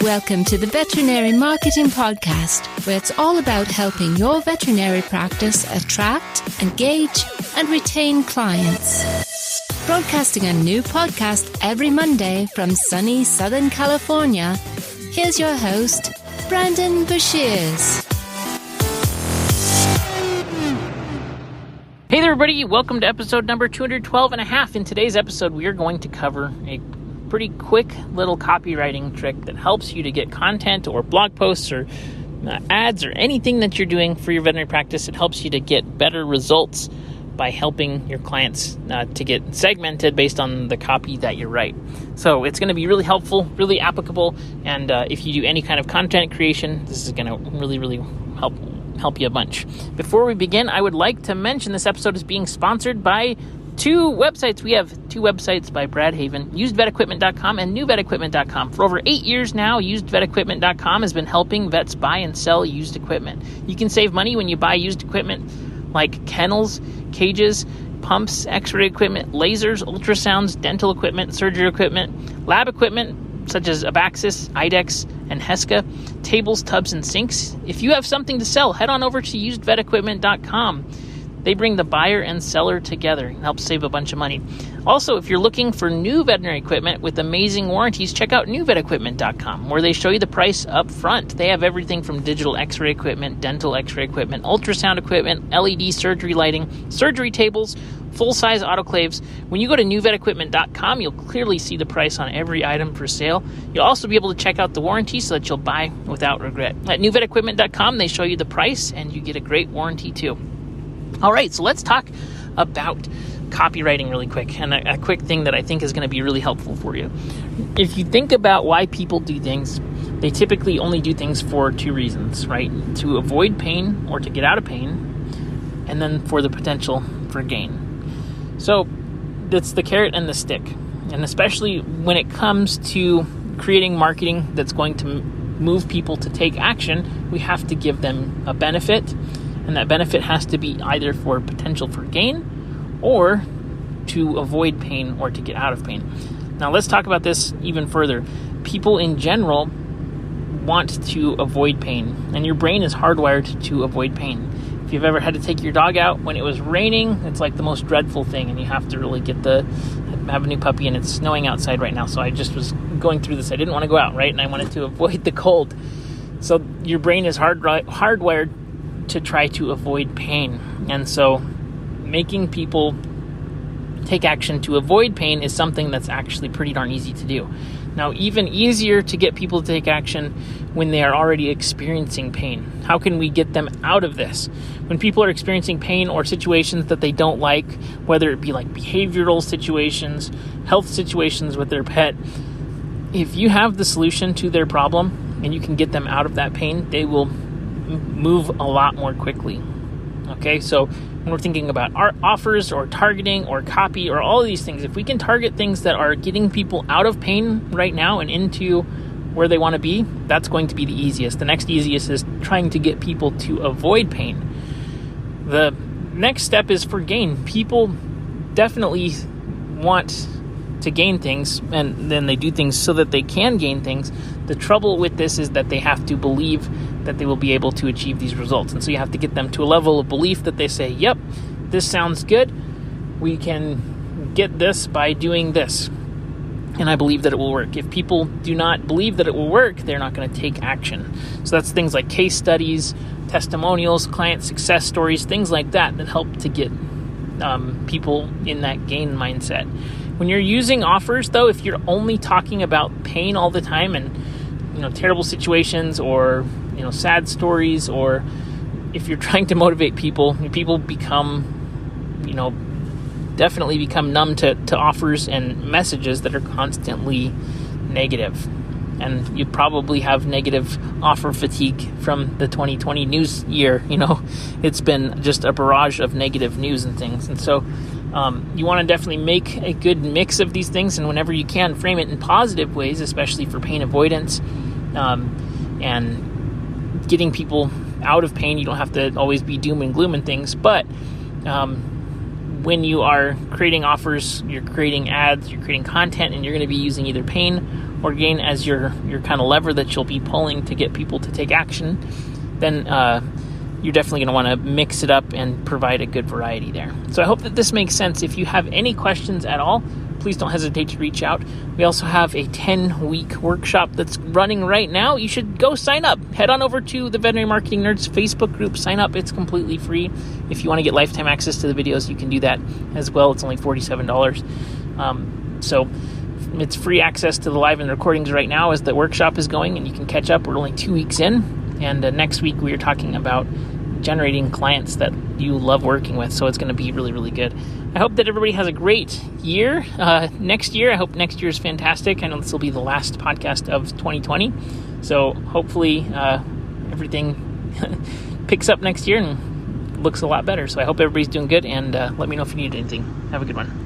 Welcome to the Veterinary Marketing Podcast, where it's all about helping your veterinary practice attract, engage, and retain clients. Broadcasting a new podcast every Monday from sunny Southern California, here's your host, Brandon Bashirs. Hey there, everybody. Welcome to episode number 212 and a half. In today's episode, we are going to cover a pretty quick little copywriting trick that helps you to get content or blog posts or ads or anything that you're doing for your veterinary practice. It helps you to get better results by helping your clients to get segmented based on the copy that you write. So it's going to be really helpful, really applicable, and if you do any kind of content creation, this is going to really help you a bunch. Before we begin, I would like to mention this episode is being sponsored by two websites. We have two websites by Brad Haven, usedvetequipment.com and newvetequipment.com. For over 8 years now, usedvetequipment.com has been helping vets buy and sell used equipment. You can save money when you buy used equipment like kennels, cages, pumps, x-ray equipment, lasers, ultrasounds, dental equipment, surgery equipment, lab equipment such as Abaxis, IDEX, and Heska, tables, tubs, and sinks. If you have something to sell, head on over to usedvetequipment.com. They bring the buyer and seller together and help save a bunch of money. Also, if you're looking for new veterinary equipment with amazing warranties, check out newvetequipment.com, where they show you the price up front. They have everything from digital x-ray equipment, dental x-ray equipment, ultrasound equipment, LED surgery lighting, surgery tables, full-size autoclaves. When you go to newvetequipment.com, you'll clearly see the price on every item for sale. You'll also be able to check out the warranty so that you'll buy without regret. At newvetequipment.com, they show you the price, and you get a great warranty too. All right, so let's talk about copywriting really quick, and a quick thing that I think is going to be really helpful for you. If you think about why people do things, they typically only do things for two reasons, right? To avoid pain or to get out of pain, and then for the potential for gain. So that's the carrot and the stick. And especially when it comes to creating marketing that's going to move people to take action, we have to give them a benefit. And that benefit has to be either for potential for gain or to avoid pain or to get out of pain. Now let's talk about this even further. People in general want to avoid pain, and your brain is hardwired to avoid pain. If you've ever had to take your dog out when it was raining, it's like the most dreadful thing, and you have to really have a new puppy, and it's snowing outside right now. So I just was going through this. I didn't want to go out, right? And I wanted to avoid the cold. So your brain is hardwired to try to avoid pain. And so making people take action to avoid pain is something that's actually pretty darn easy to do. Now, even easier to get people to take action when they are already experiencing pain. How can we get them out of this? When people are experiencing pain or situations that they don't like, whether it be like behavioral situations, health situations with their pet, if you have the solution to their problem and you can get them out of that pain, they will move a lot more quickly. Okay, so when we're thinking about our offers or targeting or copy or all of these things, if we can target things that are getting people out of pain right now and into where they want to be, that's going to be the easiest. The next easiest is trying to get people to avoid pain. The next step is for gain. People definitely want to gain things, and then they do things so that they can gain things. The trouble with this is that they have to believe that they will be able to achieve these results. And so you have to get them to a level of belief that they say, yep, this sounds good. We can get this by doing this. And I believe that it will work. If people do not believe that it will work, they're not going to take action. So that's things like case studies, testimonials, client success stories, things like that help to get people in that gain mindset. When you're using offers, though, if you're only talking about pain all the time and terrible situations or sad stories, or if you're trying to motivate people become definitely become numb to offers and messages that are constantly negative. And you probably have negative offer fatigue from the 2020 news year. It's been just a barrage of negative news and things. And so you want to definitely make a good mix of these things, and whenever you can, frame it in positive ways, especially for pain avoidance and getting people out of pain. You don't have to always be doom and gloom and things, but when you are creating offers, you're creating ads, you're creating content, and you're going to be using either pain or gain as your kind of lever that you'll be pulling to get people to take action, then you're definitely going to want to mix it up and provide a good variety there. So I hope that this makes sense. If you have any questions at all, please don't hesitate to reach out. We also have a 10-week workshop that's running right now. You should go sign up. Head on over to the Veterinary Marketing Nerds Facebook group. Sign up. It's completely free. If you want to get lifetime access to the videos, you can do that as well. It's only $47. So it's free access to the live and recordings right now as the workshop is going, and you can catch up. We're only 2 weeks in, and next week we are talking about generating clients that you love working with. So it's going to be really, really good. I hope that everybody has a great year. Next year, I hope next year is fantastic. I know this will be the last podcast of 2020. So hopefully everything picks up next year and looks a lot better. So I hope everybody's doing good, and let me know if you need anything. Have a good one.